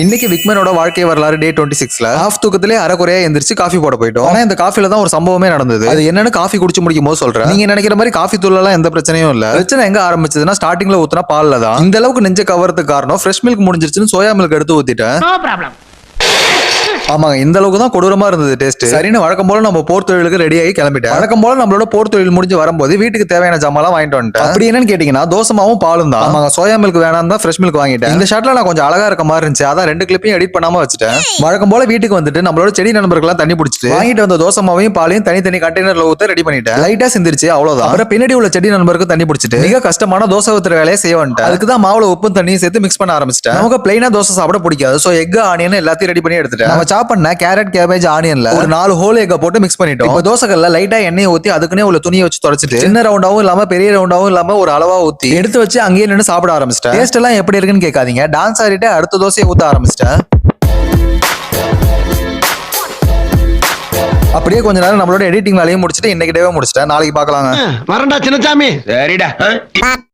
இன்னைக்கு விக்மனோட வாழ்க்கை வரலாறு டே 26ல ஆஃப் தூக்கத்திலே அரைக்குறையா எந்திரிச்சு காஃபி போட போயிட்டோம். ஆனா இந்த காஃபில தான் ஒரு சம்பவமே நடந்தது. அது என்னன்னு காஃபி குடிச்சு முடிக்கும் போது சொல்றேன். நீங்க நினைக்கிற மாதிரி காஃபி தூள்லாம் எந்த பிரச்சனையும் இல்ல. பிரச்சனை எங்க ஆரம்பிச்சதுன்னா ஸ்டார்டிங்ல ஊத்துனா பால்ல தான். இந்த அளவுக்கு நெஞ்ச கவரத்துக்கு காரணம் ஃப்ரெஷ் மில்க் முடிஞ்சிருச்சுன்னு சோயா மில்க் எடுத்து ஊத்திட்டேன். ஆமாங்க, இந்த அளவுக்கு தான் கொடூரமா இருந்தது டேஸ்ட். சரின்னு வழக்கம் போல நம்ம போர் தொழிலுக்கு ரெடி ஆகி கிளம்பிட்டேன். வழக்கம் போல நம்மளோட போர் தொழில் முடிஞ்சு வரும்போது வீட்டுக்கு தேவையான ஜாமான் வாங்கிட்டு வந்துட்டேன். அப்படி என்னன்னு கேட்டீங்கன்னா தோசமாவும் பாலும் தான். ஆமாங்க, சோயா மில்க் வேணாம் தான் ஃப்ரெஷ் மில்க் வாங்கிட்டேன். இந்த ஷாட்ல நான் கொஞ்சம் அழகா இருக்க மாதிரி இருந்துச்சு, அதான் 2 கிளிப்பையும் எடிட் பண்ணாம வச்சுட்டேன். வழக்கம் போல வீட்டுக்கு வந்துட்டு நம்மளோட செடி நண்பர்கள்லாம் தண்ணி பிடிச்சிட்டு வாங்கிட்டு வந்த தோசமாவையும் பாலையும் தனித்தனி கண்டெய்னர்ல ஊத்த ரெடி பண்ணிட்டேன். லைட்டா சிந்திருச்சு, அவ்வளவுதான். அப்புறம் பின்னாடி உள்ள செடி நண்பருக்கு தண்ணி பிடிச்சிட்டு மிக கஷ்டமான தோசை ஊத்துற வேலையை செய்ய வந்துட்டேன். அதுக்கு தான் மாவுல உப்பும் தண்ணியும் சேர்த்து மிக்ஸ் பண்ண ஆரம்பிச்சிட்டேன். நமக்கு பிளைனா தோசை சாப்பிட பிடிக்காது, சோ எக் ஆனியன் எல்லாத்தையும் ரெடி பண்ணி எடுத்துட்டேன். நம்ம சாப் பண்ண கேரட் கேபேஜ் ஆனியன்ல ஒரு 4 ஹோல் எக்க போட்டு மிக்ஸ் பண்ணிட்டோம். இப்போ தோசைகள்ல லைட்டா எண்ணெயை ஊத்தி அதுக்குனே உள்ள துணியை வச்சு தொடச்சிட்டு சின்ன ரவுண்டாவும் இல்லாம பெரிய ரவுண்டாவும் இல்லாம ஒரு அளவா ஊத்தி எடுத்து வச்சு அங்கேயே நின்று சாப்பிட ஆரம்பிச்சிட்டேன். டேஸ்ட் எல்லாம் எப்படி இருக்குன்னு கேட்காதீங்க, டான்ஸ் ஆடிட்டு அடுத்த தோசையை ஊத்த ஆரம்பிச்சிட்டேன். அப்படியே கொஞ்ச நேரம் நம்மளோட எடிட்டிங் வேலையும் முடிச்சுட்டு இன்னைக்கு டேவே முடிச்சிட்டேன். நாளைக்கு பார்க்கலாங்க. வரண்டா சின்னசாமி. சரிடா.